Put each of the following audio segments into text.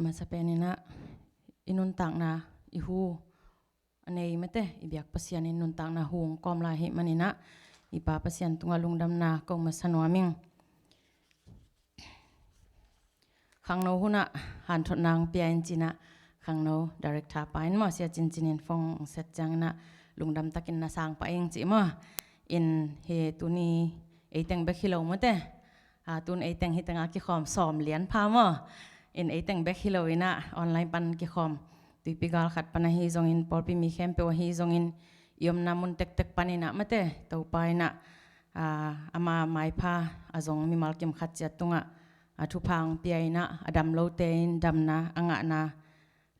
masa penina inun tang na ihu anei mate ibiak pasian inun tang na hung kom la hi manina ipa pasian tunga lungdam na kong masanwaming khangno huna han thot nang pian china khangno director pain ma sia chin chinin phong set chang na lungdam takin na sang pa eng chi ma in he tuni eiteng be khilo mate tun eiteng hitanga ki khom som lian pha ma in eiteng be khilo ina online pan ki khom tuipigal khat pana hi zong in polpi mi khem pe hi zong in yom namun tek tek panina mate to paina ama mai pha azong mi malkim khat cha tunga thu phang piaina adam lo tein damna anga na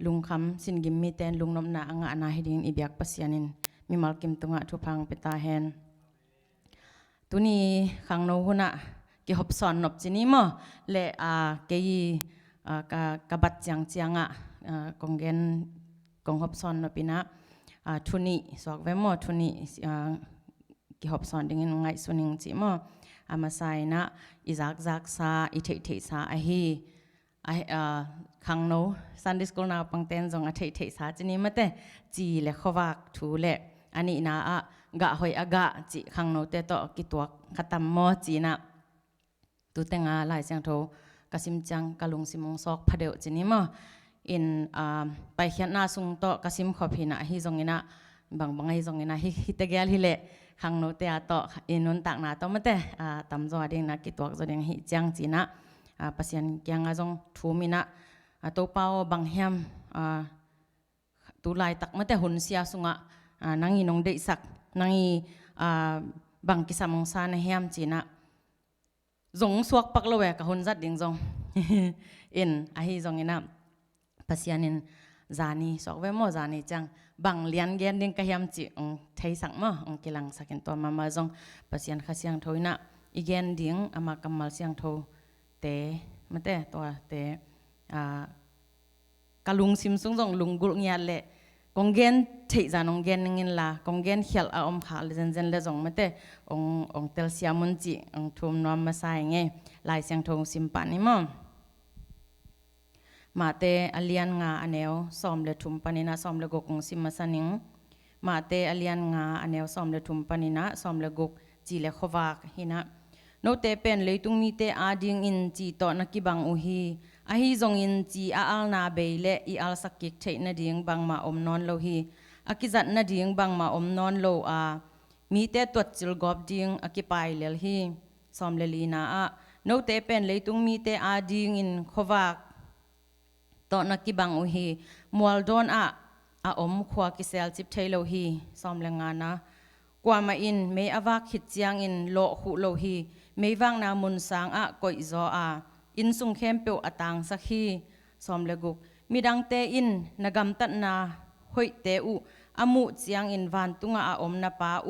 lungkham singim mi ten lungnom na anga na hiding ibyak pasianin mi malkim tunga thu phang peta hen tuni khangno huna ki hopson nop chini mo le ke ka bat chiang chianga kongen kong hopson nopina thuni sok vemo thuni ki hopson dingin ngai suning chi mo amasai na izak zak sa ithei thei sa ahi khangno Sunday school na pangten jong a thei sa chini mate chi le khowak thu le ani na ga hoi aga chi khangno te to ki tuak khatam mo chi na tu tenga lai chang tho kasim chang kalung simong sok phadeu chini mo in pai khian na sung to kasim khophina hi zongina bangai zongina hi hitegel hi le khangno te to inun tak na to mate tam zo ding na ki tuak zo ding hi chang china pasian kyang a jong thumina to pao banghiam tu lai tak mate hun sia sunga nangi nong dei sak nangi bang ki samong sa na hiam china zong suak pak lowe ka hun zat ding zong in ahi zong ina pasianin zani sok ve mo zani chang bang lian gen ding ka hiam chi ong thei sak mo ong kilang sakin to mama zong pasian khasiang thoina igen ding ama kamal siang tho te mate to te kalung sim sung jong lunggul nya le konggen thei janong gen ngin la konggen khial a om kha le zen le jong mate ong tel siamun chi ong thum nom ma sai nge lai siang thong sim pa ni mo mate alian nga aneo som le thum panina som le gokung sim masaning mate alian nga aneo som le thum panina som le gok chi le khowak hina no te pen leitung mi te ading in chi to na ki bang u hi ahi zong in chi al na beile I al sakik thei na ding bang ma om non lo hi akizat na ding bang ma om non lo mi te tot chil gop ding akipai lel hi som le lina no te pen leitung mi te ading in khowak to na ki bang u hi mual don om khwa ki sel chip thailo hi som le nga na kwa ma in me awak hit chiang in lo khu lo hi me wang na mun sang koi zo in sung khem pe atang sakhi som le guk midang te in nagam tat na hoi te amu chiang in van tunga om na pa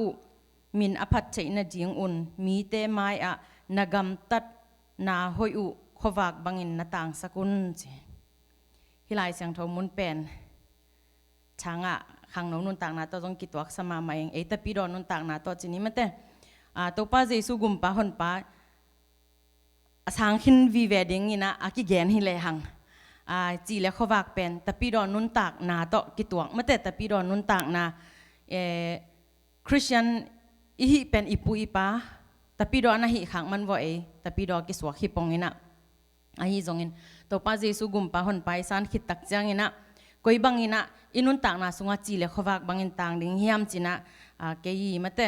min aphat chei na ding un mi te mai nagam tat na hoi khowak bangin na tang sakun che hilai sang tho mun pen changa khangno nun tang na to jong ki tuak sama ma eng eta pi do nun tang na to chini mate to pa jesu gum pa hon pa sang khin vi wedding ina aki gen hi le hang chi le khowak pen ta pi do nun tak na to ki tuak mate ta pi do nun tak na Christian hi pen ipu ipa ta pi do na hi khang man vo ta pi do ki swak hi pong ina ahi zongin to pa jesu gum pa hon pai san khit tak chang ina koi bang ina inun tak na sunga chi le khowak bangin tang ding hiam china ke yi mate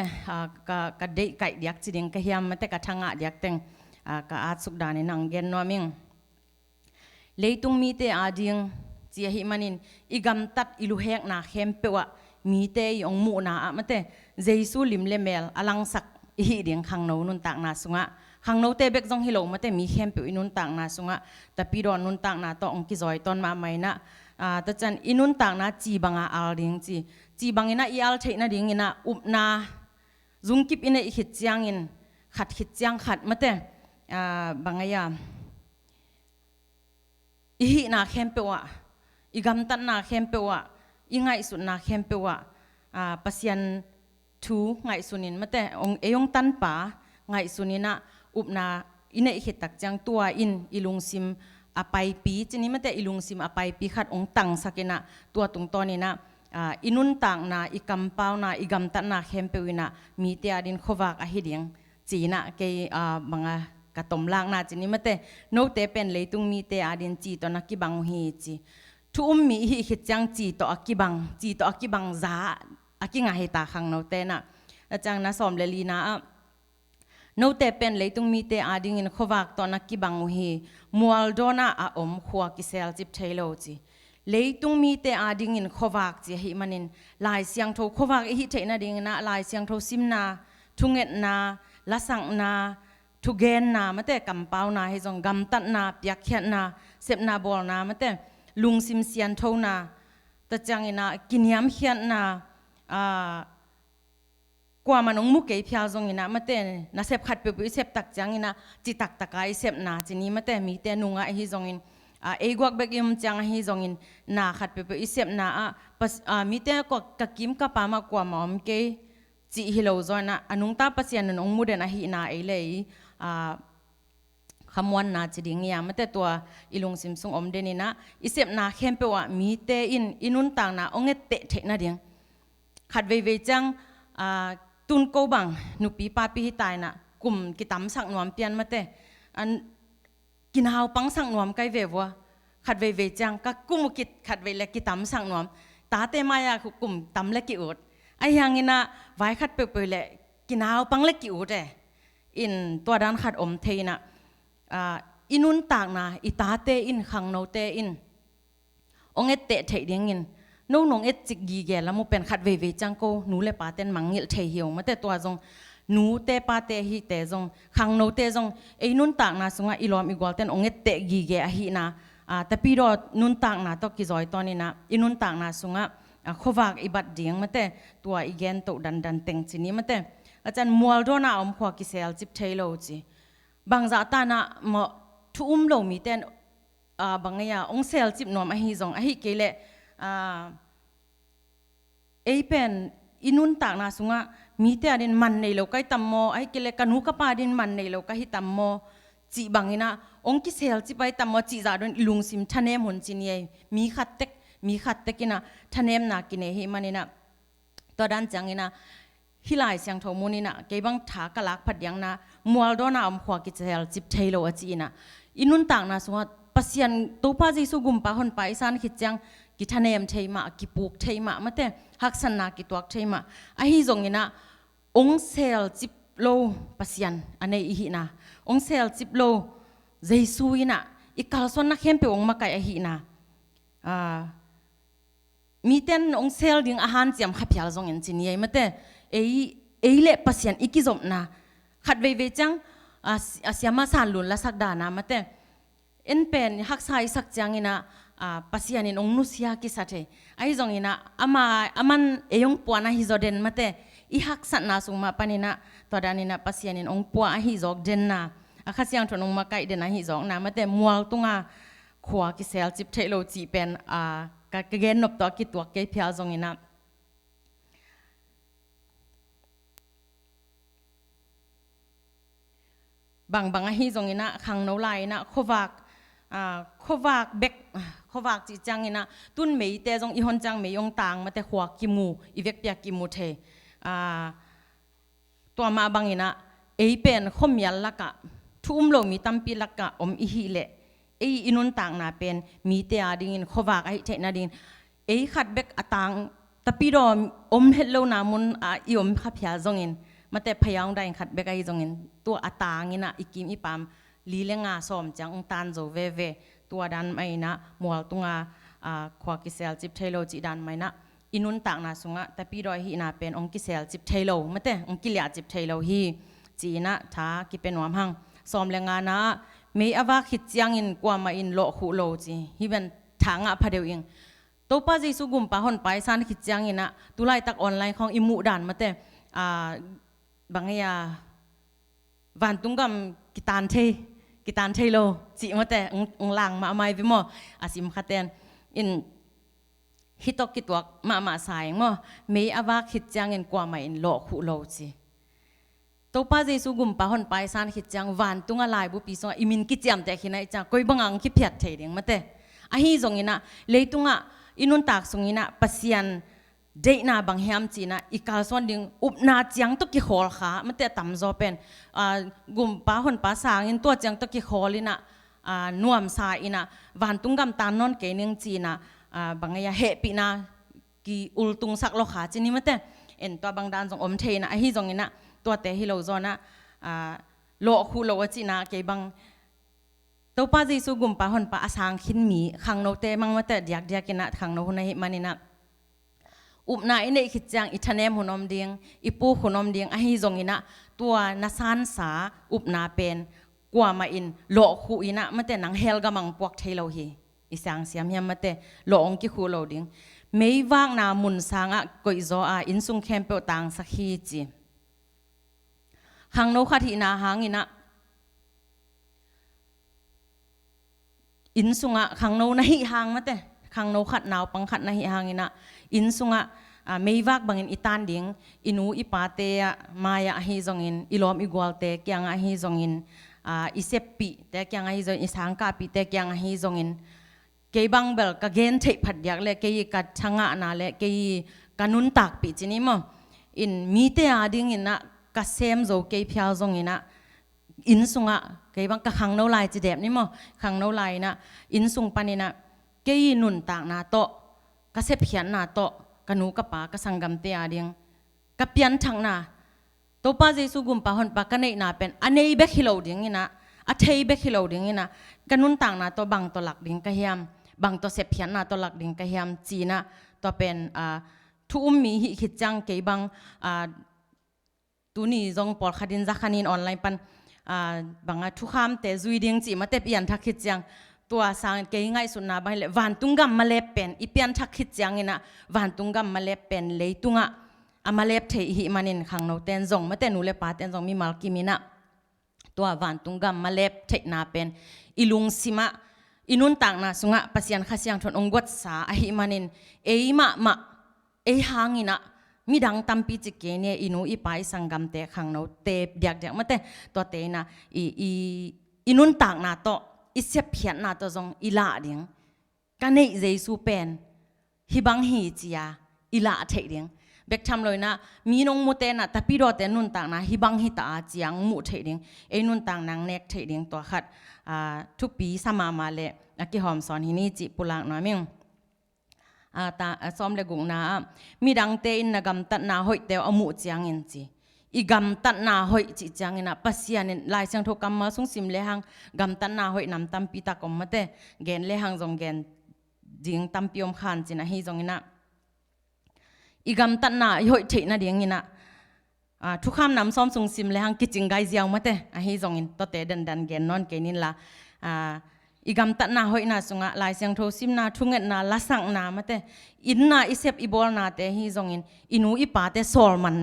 ka dei kai diak chi ding ka hiam mate ka thanga diak teng ka at suk dani nang gen noming leitung mi te ading chi hi manin igam tat ilu hek na khem pewa mi te yong mu na mate jesu lim le mel alang sak hi ding khang no nun tak na sunga khang no te bek jong hilo mate mi khem pe inun tak na sunga ta pi ron nun tak na to ong ki zoi ton ma mai na ta chan inun tak na chi banga al ding chi bangina I al theina ding ina upna zungkip ina I hit chiang in khat hit chiang khat mate bangaya hi na khem pe wa igam tan na khem pe wa ingai su na khem pe wa pasian thu ngai sunin mate ong eyong tan pa ngai sunina upna ina hit tak chang tua in ilung sim ไปปีจีนี้มันแต่อิลุงซิมไปปีขัดองตังสักนะตัวตรงตอนนี้นะอินุนต่างนะอีกำเป้านะอีกำตัดนะเข้มเปวินะมีเตียดินขวากหิดิงจีนะเกยบังกระตมล่างนะจีนี้มันแต่โนเตเป็นเลยตุงมีเตียดินจีตัวนักกิบังฮีจีทุ่มมีหิขิดจังจีตัวอักกิบังจีตัวอักกิบังจ้าอักกิงาเหตาขังโนเตนะอาจารย์นะสอมเลลีนะโนเตเป็นเลยตุงมีเตอาดิงินขวากตัวนักกิบังฮีมัวลโดนาขวากิเซลจิบเทโลจีเลยตุงมีเตอาดิงินขวากจีหิมันินลายเสียงโทขวากหิเทนาดิงนะลายเสียงโทซิมนาทุงเอ็ดนาละสังนาทุเกนนามาแต่กำเป้านาให้จงกำตัดนาเปียกเขียนนาเสพนาบอลนามาแต่ลุงซิมเซียนโทนาแต่จังอินะกินยำเขียนนากว่ามันองมุกเกี่ยพิอาจงอินะมาแต่น่าเสพขัดเปรี้ยเสพตักจังอินะจิตักตะกายเสพนาจีนี้มาแต่มีแต่นุงไอฮิจงอินเอกวักเบกยมจังฮิจงอินนาขัดเปรี้ยเสพนามีแต่ก็กะกิมกะปามากว่าหมอมเกยจีฮิโลจอยนะอนุงตาปัสยานุองมุเดนะฮินาเอเลยคำวันนาจีดิ่งยามาแต่ตัวอิลุงซิมซุงอมเดนินะอิเสพนาเข้มเปว่ามีแต่อินุนต่างนาองเอเตะเทนะเดียงขัดเวจังตุนโกบังนุปีปาปีตายนะกลุ่มกิตำสักนวมเปียนมาแต่อันกินหาวปังสักนวมไกเววัวขัดเวจังก็กุมกิดขัดเวเล็กกิตำสักนวมตาเตมายากลุ่มตำเล็กกิอุดไอ้ยังงี้นะไว้ขัดเปเละกินหาวปังเล็กกิอุดอินตัวด้านขัดอมเทนะอินุนต่างนะอิตาเตอินขังโนเตอินองเอเตะเทเดียงอินนู้นองเอจิกยีแกแล้วมันเป็นขัดเวจังโกหนูเลยปาเต้นมังเงลเทเหี่ยวมาแต่ตัวจงหนูเตปาเตฮีเตจงขังโนเตจงไอ้นุนต่างนะสงะอีลอมอีกวอลเต้นองเอเตะยีแกอหินะแต่ปีรอนุนต่างนะตอกิจอยตอนนี้นะอินุนต่างนะสงะขวากอิบัดเดียงมาแต่ตัวอีแกนโตดันเต็งจีนี้มาแต่อาจารย์มัวลโดนาอมขวากิเซลจิบเทโลจีบางจากตานะมทุ่มโลมีเต้นบางอย่างองเซลจิบนวมอหิจงอหิเกเลไอเป็นอินุนต่างนาสุงะมีแต่ดินมันในโลกไอตัมโมไอเกเลกันูกปาดินมันในโลกไอตัมโมจีบางนะองกิเซลจิไปตัมโมจีจาดนลุงซิมทะเนมหุนจินีมีขัดเต็กกินะทะเนมนากินเฮมันนี่นะตอนนั้นจังนะฮิลายเสียงทมุนีนะเก็บังถากลักผัดยังนะมัวลโดนาอมขวากิเซลจิบเทโลอจีนะอินุนต่างนาสุงะปัสยันตัวป้าจีสุกุมปะหอนไปสานขิดจังกิทะเนมเทมากิปุกเทมามาแต่ฮักษณะกิตัวเทมาไอฮิจงนี่นะองเซลจิบโลปัสยันอันนี้อีหินะองเซลจิบโลเจสุยนะอีกาลส่วนนักเข้มเปองมาไกไอหินะมีเต้นองเซลดิ่งอาหารเจียมขับยาจงยันจีนี่มาแต่เอเล่ปัสยันอีกิจมนะขัดเวจังเสียมาสานลุนละสักดานะมาแต่เอ็นเป็นฮักไซสักจังนี่นะปัสยานินองนุสยากิสัตย์ไอ้จงอินะอามันยงปัวนะฮิโซเดนมาแต่อีฮักสัตนาสุมาปานินะตัวดานินะปัสยานินองปัวฮิโซเดนนะอาคาเสียงทนองมาไกเดนนะฮิโซนะมาแต่มัวตุงขวากิเซลจิบเทโลจีเป็นกะเกนนบตัวกิตัวเกพิอาจงอินะบางฮิจงอินะขังโนไลนะขวากเบกขวากจีจังอินะตุนเมย์แต่จงอีฮอนจังเมย์ยงต่างมาแต่ขวากกิมูอีเวกเปียกิมูเทตัวมาบางอินะเอเป็นขมยัลลักะทุ่มโลมีตัมปีลักะอมอีฮิเลอินุนต่างนาเป็นมีแต่อาดินขวากไอเทนาดินขัดเบกอตังตะปีดอมเฮลโลนามุนอีอมขับยาจงอินมาแต่พยางได้ขัดเบกไอจงอินตัวอตางอินะอีกิมอีปามลีเลงาสอมจังตันโจเวตัวดันไม่นะมัวตุงขวากิเซลจิบเทโลจีดันไม่นะอินุนต่างนาสุงะแต่ปีดอยฮีนาเป็นองกิเซลจิบเทโลมาแต่องกิเลียจิบเทโลฮีจีนะท้ากิเป็นวามหังสอมเลงานะไม่อาวาคิดยังอินกว่ามาอินโลขุโลจีฮีเป็นทางพะเดียวอิงตัวป้าจีสุกุมปะหอนไปสานคิดยังอินะตุไลตักออนไลน์ของอิมุดันมาแต่บางอย่างวันตุงกำกิตานเทโลจีมาแต่องหลังมาไม่ไปมั่วอาศิมขัดเตนอินฮิตกิตวกมาสายมั่วไม่อาวาคิดยังอินกว่ามาอินโลขุโลจี ตัวป้าเจสุกุมป้าหอนไปสานขิดจังวันตุงอะไรบุปีสงอิมินกิจยามแต่ขินะจังก้อยบังอังขิเพียดเทียงมาเตะอาฮีจงอินะเลยตุงอินุนตักสงอินะปัสยันเดน่าบางแฮมจีนะอีกาส่วนดึงอุบนาจังตุกิโขลขามาเตะต่ำจอเป็นกุมป้าหอนป้าสางอินตัวจังตุกิโขลินะนวมสายอินะวันตุงกำตานนนเกนึงจีนะบางอย่างเฮปีนะกีอุลตุงสักโลขาจีนี่มาเตะเอ็นตัวบางด้านจงอมเทนะอาฮีจงอินะตัวเตะฮิโลโซนะโลคูโลจินะเก็บังตัวป้าจีสุกุมป้าหอนป้าอาสางขินมีขังโนเตมังมาแต่เดียกกินะขังโนหุนหิมันนี่นะอุบนาอินเอขิดจังอิทเนมหุนอมเดียงอิปูหุนอมเดียงอาฮิจงอินะตัวนัสานสาอุบนาเป็นกว่ามาอินโลคูอินะมาแต่นังเฮลกามังปวกเทโลฮีอิสังเสียมยามมาแต่โลองกิคูโลเดียงไม่ว่างนามุนสางะกอยโซอาอินซุงแคมเปตังสักฮีจีขังโนขัดหินาหางอินะอินสุงะขังโนนาหิหางมาเตะขังโนขัดนาวปังขัดนาหิหางอินะอินสุงะไม่วักบังอินอิตานดิ่งอินูอิปาเตะมายาฮิจงอินอิลอมอิกวาลเตะเกียงฮิจงอินอิเซปปีเตะเกียงฮิจงอิสังกาปีเตะเกียงฮิจงอินเกยบังเบลกะเกนเทพัดยักเลเกยกัดช่างะนาเลเกยกันุนตักปีจินิมอินมีเตอาดิ่งอินะกะเซมโจเกยพิอาจงอินะอินสุงะเกยบังกะขังโนไลจีเดบนี่มั้งขังโนไลนะอินสุงปานินะเกยนุนตักนาโตกะเซพิยันนาโตกะนูกะปากะสังกัมเตอาดิงกะเปียนทังนาตัวป้าเจสุกุมป้าหอนป้ากันเนนาเป็นอันเนยเบกฮิโลดิ่งอินะอัทเฮเบกฮิโลดิ่งอินะกะนุนตักนาโตบังตัวหลักดิ่งกะเฮียมบังตัวเซพิยันนาตัวหลักดิ่งกะเฮียมจีนะตัวเป็นทุมมีหิขิดจังเกยบังตัวนี้จงปอลขัดินจักขันินออนไลน์ปันบางทุกคำแต่จุยดิ่งจีมาเตเปียนทักขิดจังตัวสางเกยง่ายสุดนะบางเลวันตุงกัมมาเล็บเป็นอีเปียนทักขิดจังอินะวันตุงกัมมาเล็บเป็นเลยตุงอามาเล็บเทหิมันินขังโนเตนจงมาเตนูเลปาเตนจงมีมัลกิมินะตัววันตุงกัมมาเล็บเทนาเป็นอิลุงซิมะอินุนต่างนะสุงะปัสยันขัสยังทนองกวดสาอหิมันินเอมาเอหางอินะมีดังตัมปีจิเกเนอินูอีไปสังกัมเตขังโนเตเดียกมาเตตัวเตนะอินุนต่างนะโตอิเสพเพียนนาตัวจงอิลาเดียงกันในเจสูเป็นฮิบังฮีจียาอิลาเทเดียงเบกทำเลยนะมีนงมุเตนะแต่พี่รอแต่นุนต่างนะฮิบังฮิตาจียงมุเทเดียงนุนต่างนางเนกเทเดียงตัวขัดทุกปีสมามาเลนักกิหอมสอนฮินี่จิปุลังน้อยมิ่งตาซ้อมเลกุงนามีดังเตอินนกำตัดนาหอยเตวอมุจียงอินจีอีกำตัดนาหอยจิจังอินะปัสยานินลายเสียงทุกกำมาส่งสิมเลหังกำตัดนาหอยนำตัมปีตากอมมาเตเกนเลหังจงเกนจิงตัมปีอมขันจินะฮิจงอินะอีกำตัดนาหอยเทนะเดียงอินะทุกคำนำซ้อมส่งสิมเลหังกิจิงไกเจียวมาเตฮิจงอินตัวเตดันเกนนอนเกนินละอีกำตัดนาหอยนาสุงะลายเสียงโทซิมนาทุ่งเงินนาละสังนามาเตอินนาอิเซปอีบอลนาเตฮิจงอินอินูอีปาเตโซลมัน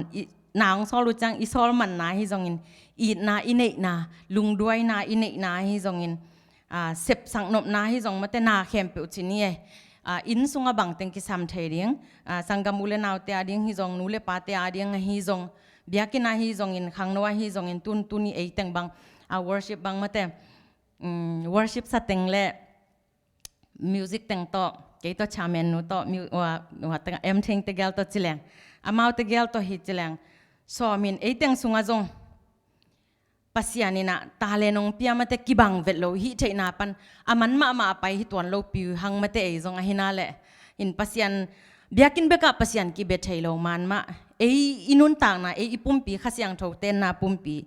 นางซอลูจังอิซอลมันนาฮิจงอินอีนาอินเนนาลุงด้วยนาอินเนนาฮิจงอินเสพสังนบนาฮิจงมาเตนาเข้มเปิวจินีอินสุงะบังเต็งกิสามเทเดียงสังกัมูเลนาวเตอาเดียงฮิจงนูเลปาเตอาเดียงฮิจงเบียกินาฮิจงอินขังโนวาฮิจงอินตุนีเอเต็งบังworship บังมาเตworship สเต็งเล่ music เต็งโตเกยโตชาเมนนูโตว่าเต็งเอ็มเต็งเตเกลโตจิเลงอามาเตเกลโตฮิจิเลงสอมินเอเต็งสุงะจงปัสยานินะตาเลนงเปียมาเตกิบังเวลโลฮิเทนาปันอามันมาไปฮิตวันโลปิวหังมาเตจงอหินาเลอินปัสยันเบียกินเบกะปัสยันกิเบเทโลมันมาอินุนต่างนะอีปุ่มปีขัสยังโทเตนนาปุ่มปี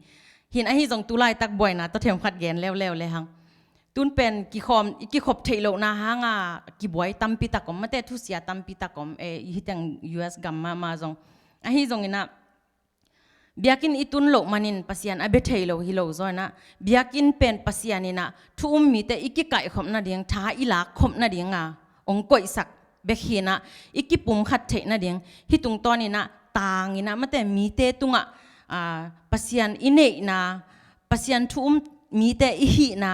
หินไอฮิจงตุไลตักบ่อยนะตัวเทียมขัดแกนแล้วเลยหังตุนเป็นกิขบเทโลนาหางกิบ่อยตัมปีตะกอมมาเตทุเสียตัมปีตะกอมฮิตัง US กัมมาจงไอฮิจงอินะเบียกินอิตุนโลมันินปัสยันอเบเทโลฮิโลจอยนะเบียกินเป็นปัสยันินะทุ่มมีแต่อีกิไก่ขมนาเดียงท้าอีหลักขมนาเดียงองกอยสักเบกฮีนะอีกิปุ่มขัดเทนาเดียงฮิตุงตอนนี้นะตางอินะมาแต่มีเตตุงปัสยันอินเนนะปัสยันทุ่มมีแต่อีหีนะ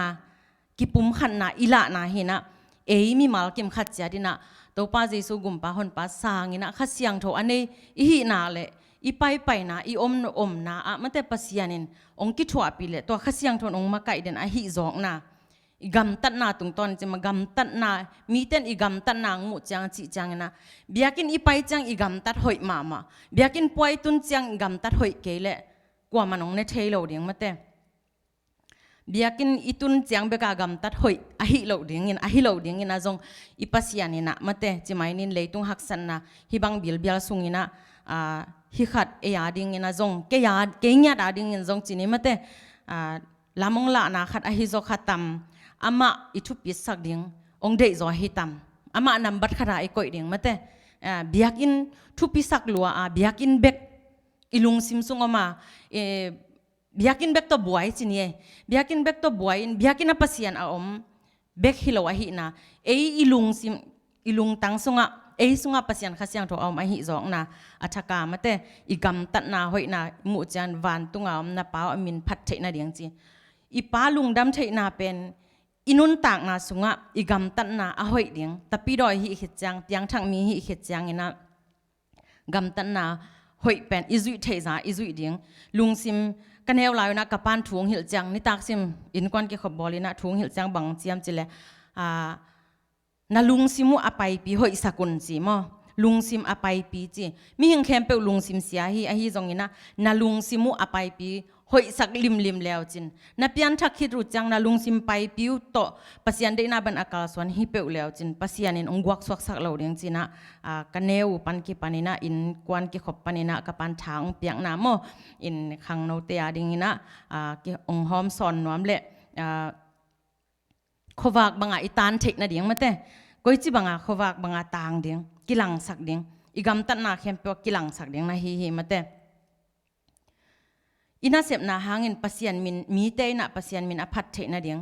กิปุ่มขัดนะอีละนะเห็นะมีมาลกิมขัดเสียดินะตัวป้าเจสุกุมป้าหอนป้าสางอินะขัดเสียงโทอันนี้อีหีนะเลย อีไปนะอีอมนะอะมันแต่ปัสยานินองค์กิถวปีเลตัวข้าเสียงทนองค์มาไก่เดินอะหิจอกนะอีกำตัดนาตรงตอนจะมากำตัดนามีเต้นอีกำตัดนางมุจังจิจังนะเบียกินอีไปจังอีกำตัดหอยมาเบียกินป่วยตุนจังอีกำตัดหอยเกลกว่ามันองในเทโลเดียงมาแต่เบียกินอีตุนจังเบกากำตัดหอยอะหิโลเดียงอินอะหิโลเดียงอินนะจงอีปัสยานินะมาแต่จิไม่นินเลยตุงหักสันนะฮิบังบิลสุงินะฮิขัดเอียดิ้งอินะจงเกียร์ดาดิ้งอินจงจินิมาแต่ลามงละนะขัดอะฮิโซขัดตำอามาอิทุปิสักดิ้งองเดย์จอฮิตำอามานับบัดขราไอคอยดิ้งมาแต่เบียกินทุปิสักลัวเบียกินเบกอิลุงซิมซุงอมาเบียกินเบกตัวบวยจินี่เบียกินเบกตัวบวยเบียกินนับเสียนเบกฮิโลอะฮินะอิลุงซิมอิลุงตังซุงสุงปัสยันข้าเสียงตัวมาหิจอกนะอัฐกามาแต่อีกำตัดนาหอยนะมุจันวันตุงนาป้ามินพัดเทนาเดียงจีอีป้าลุงดำเทนาเป็นอินุนต่างนาสุงอีกำตัดนาหอยเดียงแต่ปีดอยหิขิจังเตียงทางมีหิขิจังนะกำตัดนาหอยเป็นอิจุเทซาอิจุเดียงลุงซิมกันเฮลลายนะกับปานถุงหิลจังนี่ตักซิมอินควันเกี่ยวกับบอลีนะถุงหิลจังบังเจียมจิเลนาลุงซิมุอไปปีหอยสกุลจีมอลุงซิมอไปปีจีมีหิงแคมเปลุงซิมเสียฮีอฮีจงอินะนาลุงซิมุอไปปีหอยสักลิมแล้วจินนาเปียนทักคิดรู้จังนาลุงซิมไปปีวโตปัสยันได้นาบันอากาศสวนฮิเปลแล้วจินปัสยันอินองกวักสวักสักเหล่าเดียงจินะกันเนวปันกิปันินะอินกวนกิขบปันินะกับปันทางเปียงน้ำโมอินขังโนเตียดิงอินะกิองหอมสอนน้ำเละขวากบางอิตานเทคนาเดียงมาแต่ก้อยจีบางขวากบางตางเดียงกิลังสักเดียงอีกำตัดนาเข้มเปกิลังสักเดียงนะฮีมาแต่อินาเสพนาหางินปัสยันมินมีเตนะปัสยันมินอภัทเทนาเดียง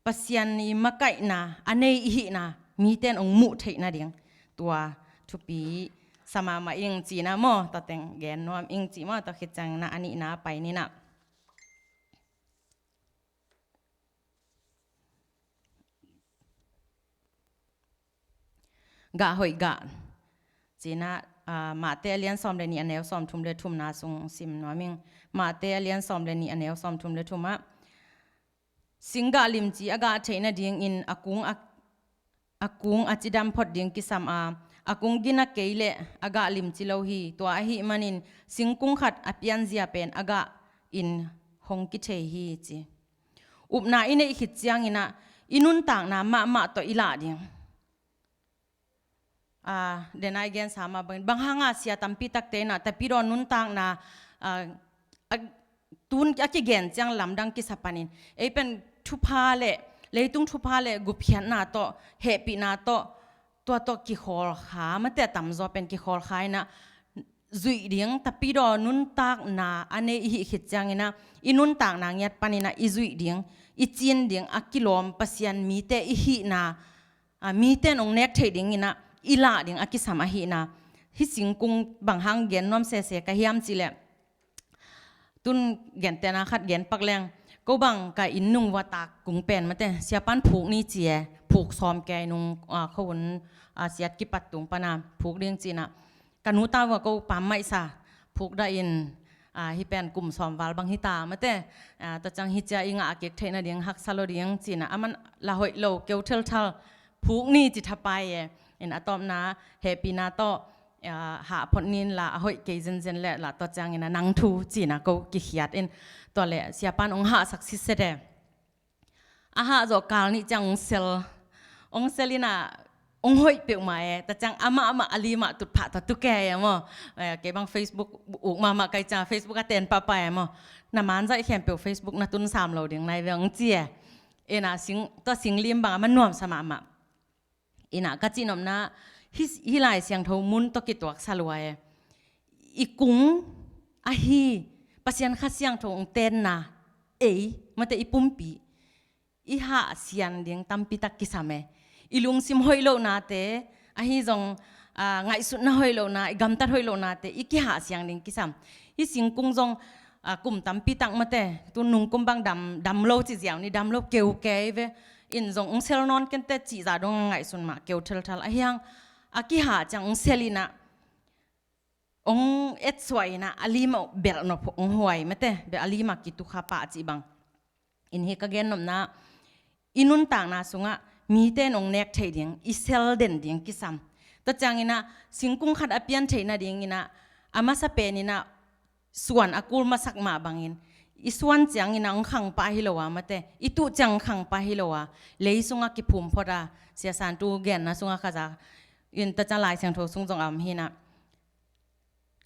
ปัสยันนี่มาไก่นาอันเนยหินามีเตนองมุเทนาเดียงตัวทุปีสมามาอิงจีนะโมต่อแต่งแกนนวมอิงจีโมต่อคิดจังนะอันนี้นะไปนี่นะกะหอยกะจีน่ามาเตเลียนซอมเรนีอันเนวซอมทุมเลทุมนาซุงซิมนัวมิงมาเตเลียนซอมเรนีอันเนวซอมทุมเลทุมะสิงกะลิมจีอากาเทนะดิงอินอากุงอาจิดัมพอดดิงกิสามอากุงกินักเกยเลอากาลิมจีโลฮีตัวอาฮีมันินสิงกุงขัดอภิยันเซียเป็นอากาอินฮงกิเทฮีจีอุบนาอินเอขิดจียงอินะอินุนต่างนามาตัวอิลาดิงเดนไอเกนสามาบางหางอาเซียตัมปีตักเตนะแต่ปีรอนุนต่างนาตุนอากิเกนจังลำดังกิสปานินเป็นทุพาเลเลยตุงทุพาเลกุเพียนนาโตเฮปีนาโตตัวกิโคลขามันแต่ต่ำจอเป็นกิโคลขายนะจุยเดียงแต่ปีรอนุนต่างนาอันนี้อีขิดจังนะอินุนต่างนางยัดปานินะอีจุยเดียงอีจีนเดียงอากิโลมปัสยันมีเตอีหินามีเตนองเน็กเทดิงนะอีลาดิงอากิสามาฮีนาฮิสิงกุงบางหางเกนน้อมเสกะเฮียมจิเลตุนเกนเตนะขัดเกนปักแรงก็บังกะอินนุงวัตากุงเป็นมาแต่เสียปันผูกนี่เจียผูกซ้อมแกนุงเขาวนเสียกิปัดตุงปนาผูกเรียงจีนะกันหูตาว่าก็ปั๊มไม่ซาผูกได้อินฮิเป็นกลุ่มซ้อมวาลบางฮิตามาแต่ตัวจังฮิจาอิงอาเกกเทนะเดียงฮักซาโลเดียงจีนะมันละหอยโลเกลเทลทัลผูกนี่จิตไปเอ็นอะตอมนาเฮปีนาโตหาพอนินละหอยเกยเจนแหละละตัวจังเอ็นนังทูจีนะก็กิขยัดเอ็นตัวแหละเสียปันองหาสักสิเสดอาหาจอกาลนี่จังองเซลินาองหอยเปียวมาแต่จังอามาอลีมาตุดผาตุแกยมั้งเก็บบางเฟซบุ๊กอุกมาไกลจ้าเฟซบุ๊กก็เต้นป้าไปมั้งน้ำมันใจแข็งเปียวเฟซบุ๊กนะตุนสามเราเดียงในเรื่องเจียเอ็นสิงตัวสิงลิมบางมันนวมสมามาอินะกัจจินอมนะฮิลายเสียงทมุนตกิตัวสลวยอีกุงอาฮีปัสยันข้าเสียงทงเต้นนะมันแต่อีปุ่มปีอีหาเสียงเดียงตัมปิตักกิสามอีลุงซิมหอยโลนาเตอาฮีจงไงสุดน่าหอยโลนาอีกำตัดหอยโลนาเตอีกิหาเสียงเดียงกิสามอีสิงกุงจงกลุ่มตัมปิตักมาแต่ตัวนุ่งกุมบังดำโลจีเสียงนี่ดำโลเกวเกยเวอินจงองเซลนอนกันแต่จีจ่าดงไงสุนมาเกี่ยวเทลทัลไอ้ยังอากิหาจังองเซลินะ องเอ็ดสวยนะอลีมาเบลนพองหวยไม่แต่เบอลีมากิตุขาปะจีบังอินเฮกเกนนมนะอินุนต่างนาสุงะมีเต้นองเน็กเทดิงอิเซลเดนดิงกิซัมแต่จังอินะสิงกุงขัดอภิยันเทนะดิงอินะอามาสเปนินะส่วนอากูลมาสักมาบังอินอีส่วนจังอินะองขังปะฮิโลวะมาแต่อีตุจังขังปะฮิโลวะเลยสุงะกิพุมพอดาเสียสารตูเกนนะสุงะขจาอินตะจังลายเสียงโทสุงจงอามฮินะ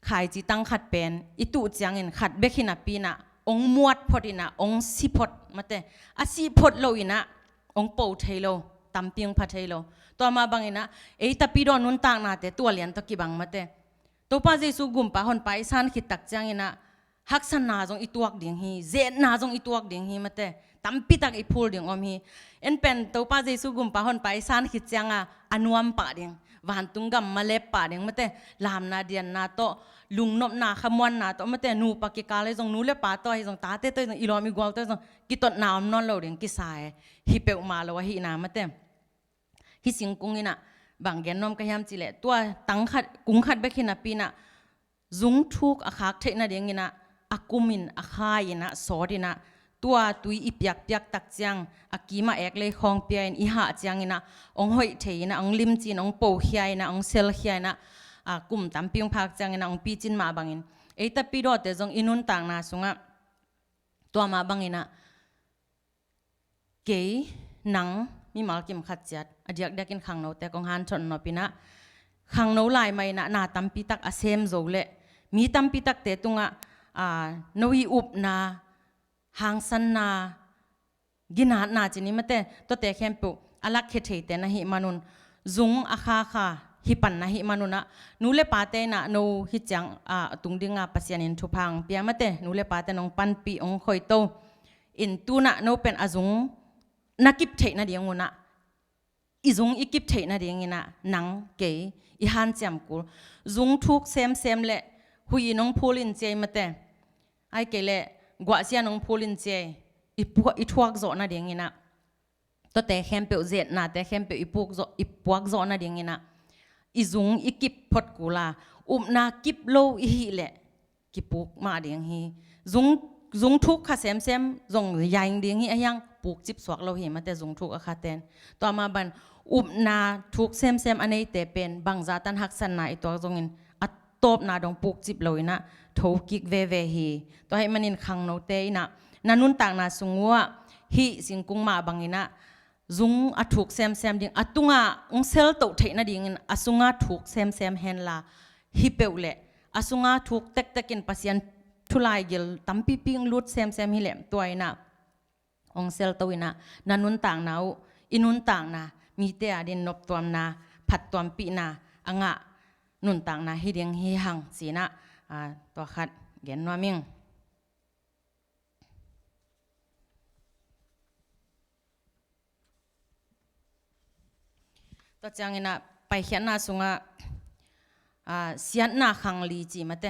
ขายจีตังขัดเป็นอีตุจังอินขัดเบกินะปีนะองมวดพอดีนะองสิพดมาแต่อาสิพดโลอินะองปูเทโลตัมเปียงพัทเทโลตัวมาบังอินะตะปีดอนุนต่างนาเตตัวเลียนตะกิบังมาแต่ตัวป้าเจสุกุมป้าหอนไปสันขิดตักจังอินะฮักสันนาจงอีตัวดิ่งฮีเจนนาจงอีตัวดิ่งฮีมาแต่ตัมปีตักอีพูลดิ่งอมฮีเป็นตัวป้าเจสุกุมป้าหอนไปสันขิดจังอนุมป่าดิ่งวันตุงกัมมาเล็บป่าดิ่งมาแต่ลามนาเดียนนาโตลุงนบนาขมวนนาโตมาแต่นูปากิกาเลยจงนูเล็บป่าตัวให้จงตาเต้ตัวจงอีลอมีกวลตัวจงกิตดนามนอนโลดิ่งกิสายฮิเปอมาแล้วว่าฮินามาแต่ฮิสิงกุงอินะบางแกนนมก็ยามจิเลตัวตังขัดกุงขัดเบกินะปีนะจุงทุกอาคักเทนะเดียงอินะอากุมินอาคายนะสอดินะตัวตุยอีเปียกเปียกตักจังอากีมาเอกเลยคองเปียนอีหาจังอินะองหอยเทนะองลิมจีนองโปเฮียนะองเซลเฮียนะกุมตัมปิงพักจังอินะองปีจินมาบังอินตะปีดอเตจงอินุนต่างนาสุงะตัวมาบังอินะเกยนังมีมาลกิมขัดจัดอดียกเด็กินขังโนแต่กองฮันชนนปินะขังโนลายไม่นะนาตัมปีตักอาเซมโจเลมีตัมปีตักเตตุงะโนยีอุบนาหางสันนากินานาจินิมาเตตัวเตเข้มปุอลักเขตเตนะฮิมานุนจุงอาคาคาฮิปันนะฮิมานุนะนูเลปาเตนะโนฮิจังตุงดิงาปัสยานินทุพังเปียมาเตนูเลปาเตนองปันปีองคอยโตอินตูนะโนเป็นอาจุงนักกิบเทนะเดียงงูนะอีจุงอีกิบเทนะเดียงนะนังเกยอีฮันจำกูจุงทุกเซมเละหุยน้องพูลินเจมาเตไอเกเละกว่าเสียน้องพูลินเจอีทวกโจนะเดียงนะตัวแต่เข้มเปียวเจ็ดนะแต่เข้มเปียวอีพวกโจนะเดียงนะอีจุงอีกิบพดกูลานากิบโลอีหิเละกิบปุกมาเดียงฮีจุงทุกข้าเซมจงยังเดียงฮีไอยังปลูกจิบสวกเราเห็นมาแต่จงทุกอาคาเตนต่อมาบันนาทุกเซมอันนี้แต่เป็นบางจาตันหักสันนาอีตัวจงอินอัตตบนาดงปลูกจิบเลยนะทุกิกเวฮีตัวให้มันอินขังโนเตยนะนันุนต่างนาสุงวะฮิสิงกุงมาบางอินะจุงอัทุกเซมดิ่งอัตุงะองเซลโตเทนะดิ่งอสุงะทุกเซมเฮนลาฮิเปวเลอสุงะทุกเต็กอินปัสยันทุลายเกลตัมปีปิงลุดเซมฮิเลมตัวอินะองเซลตัวอินะนันุนต่างนาอินุนต่างนามีเตอดินนบตัวนาผัดตัวปีนาอ่างะนุนต่างนาฮิเดียงฮิหังสีนะตัวขัดเกนว่ามิงตัวจังอินะไปเขียนนาสุงะเสียนนาขังลีจีมาเต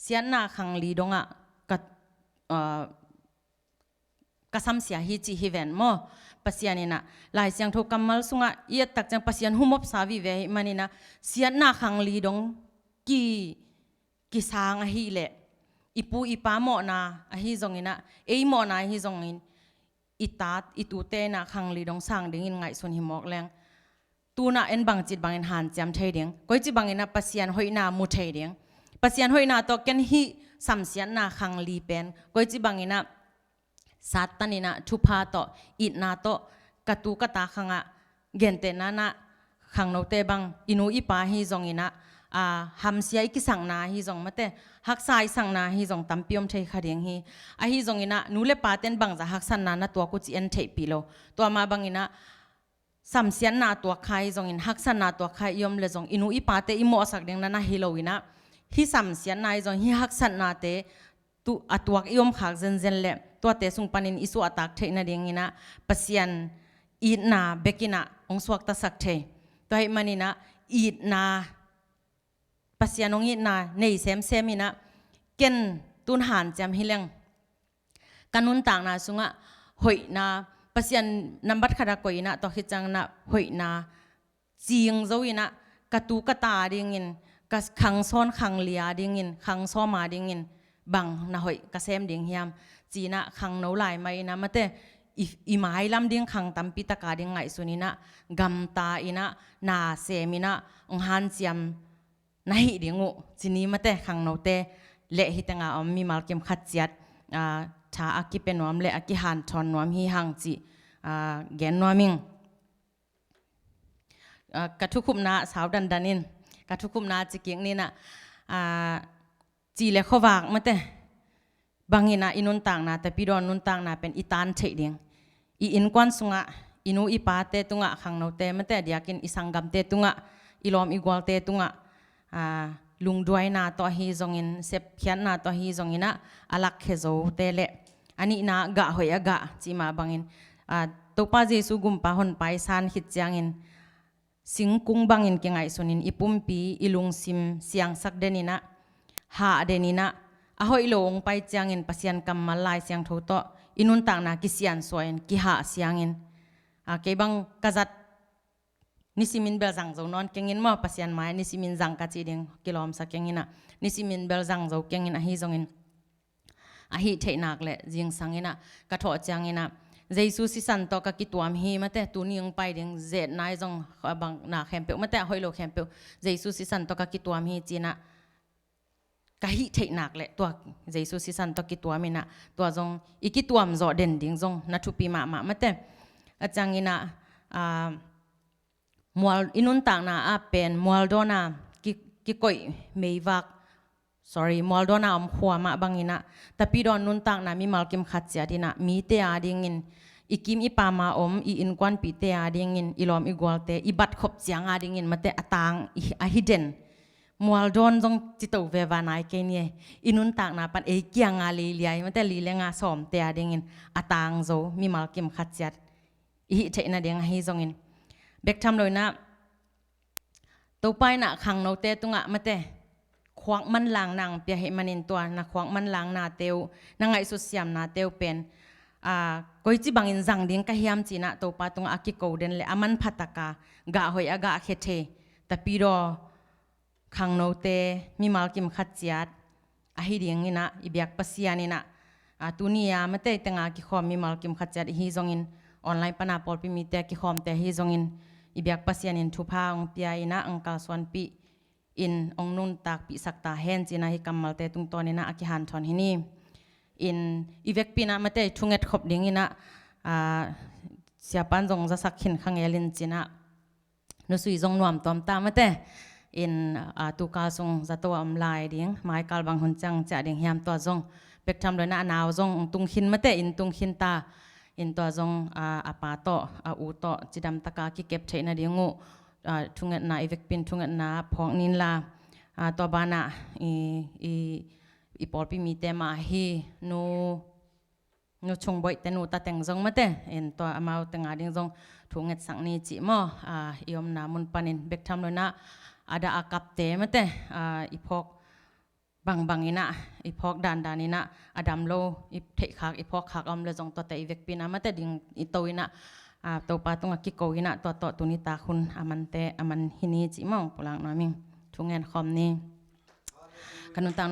เสียนนาขังลีดงะกัสมเสียฮิจิฮิเวนโมปัสยานินะลายเสียงทุกกำมัลสุงะเอียตักจังปัสยานหุมบสาวิเวหิมันนินะเสียนนาขังลีดงกีสางฮิเลอีปูอีปาโมนาฮิจงอินะโมนาฮิจงอินอิตาอิตูเตนะขังลีดงสางดิ่งอินไงส่วนหิมอกแรงตูน่ะเอ็นบางจิตบางอินหันจำเทเดียงก้อยจิบังอินะปัสยานหอยนามุเทเดียงปัสยานหอยนาตัวกันฮิสัมเสียนนาขังลีเป็นก้อยจิบังอินะสัตตันินะทุพาโตอิดนาโตกตูกตาขังะเกนเตนานะขังโนเตบังอินูอีปาฮิจงอินะฮัมเสียอีกิสังนาฮิจงมาเตฮักสายสังนาฮิจงตัมปิอมเทขะเดียงฮิฮิจงอินะนูเลปาเตนบังจะฮักสันนานะตัวกุจิเอ็นเทปิโลตัวมาบังอินะสัมเสียนนาตัวใครจงอินฮักสันนาตัวใครยอมเลจงอินูอีปาเตอิโมสักเดียงนั้นนะฮิโลอินะฮิสัมเสียนนายจงฮิฮักสันนาเตตุอัตวักยอมขากเซนเล่ตัวเตสุงปันินอิสุอัตักเทนะเดียงอินะปัสยันอีดนาเบกินะองสวักตสักเทตัวให้มันอินะอีดนาปัสยันองอีดนาในเซมอินะเกนตุนหันจำฮิเลงกันุนต่างนาสุงะหอยนาปัสยันนับบัดขดากอยนะตัวขิจังนะหอยนาจีงโจยนะกตูกตาเดียงอิน kas khang son khang lia ding in khang so ma ding in bang na hoi ka sem ding hiam china khang no lai mai na mate i mai lam ding khang tampi ta ka ding ngai sunina gam ta ina na semina han siam na hi dingu chini mate khang no te le hi tanga om mi mal kem khat chiat tha aki pe nom le aki han thon nom hi hang chi gen noming katukup na saudan danin katukup na chiking ni na chi le khowak mate bangina inun tang na te pidon nun tang na pen itan thei ding I in kwan sunga inu I pa te tunga khang no te mate diakin isangam te tunga ilom igwal te tunga lungduai na to hi zongin sep khian na to hi zongina alak khezo te le ani na ga hoya ga chima bangin topa jesu gumpa hon pai san hit changin singkung bangin kengai sonin ipumpi ilung sim siang sak denina ha denina ahoi long pai changin pasian kamal lai siang thoto inun tang na kisian soin ki ha siangin ke bang kazat nisimin bel zang zo non kengin mo pasian mai nisimin zang ka chi ding kilom sa kengina nisimin bel zang zo kengin a hi zongin a hi theinak le jing sangina ka tho changina jesu si san to ka ki tuam hi mate tu ning pai ding zet nai zong bang na khempe mate hoilo khempe jesu si san to ka ki tuam hi china ka hi theinak le to jesu si san to ki tuamina to zong iki tuam zo den ding zong na thupi ma mate achangina mual inun tang na a pen mual dona ki koi meivak sorry mual dona khwa ma bangina tapi don nun tang na mi malkim khatcha dina mi te ading in ikim ipama I in kwan pi te ading in ilom igwal te ibat khop chiang ading in mate atang a hidden mual don jong chito ve vanai ke ni inun tang na pan e kyang a li liai mate li lenga som te ading in atang zo mi malkim khatcha hi theina ding hi zong in bek tham loina to pai na khang no te tunga mate khwang man lang nang pya he manin to na khwang man lang na teu na ngai su siam na teu pen koi chi bangin jang ding ka hiam china to pa tung aki ko den le aman phataka ga hoi aga khethe tapiro khang no te mi malkim khatchiat a hi ding ina ibyak pasianina tunia mate tenga ki khom mi malkim khatchiat hi zongin online pana pol pi mi te ki khom te hi zongin ibyak pasianin thupa ong pia ina angkal swan pi in ong nun tak pi sakta hen china hi kamal te tung tonina aki han thon hini in ivek pina mate thunget khop ding ina siapan jong za sakhin khangelin china no sui jong nuam tom ta mate in tu ka sung za to am lai ding mai kal bang hun chang cha ding hiam to jong pek tham loina naw jong tung hin mate in tung hin ta in to jong apa to u to chidam taka ki kep theina dingu thunget na ivek pin thunget na phong nin la to bana i polpi mi te ma hi nu chung boi te nu ta teng jong mate en to amau tenga ding jong thunget sang ni chi mo iom na mun panin bek tham loina ada akap te mate iphok bang ina iphok dan ina adam lo i the khak iphok khak om le jong to te ivek pin amate ding i to ina to pa tung ki ko ina to tuni ta khun aman hini chi mo pulang naming thungen khom ni kanun tang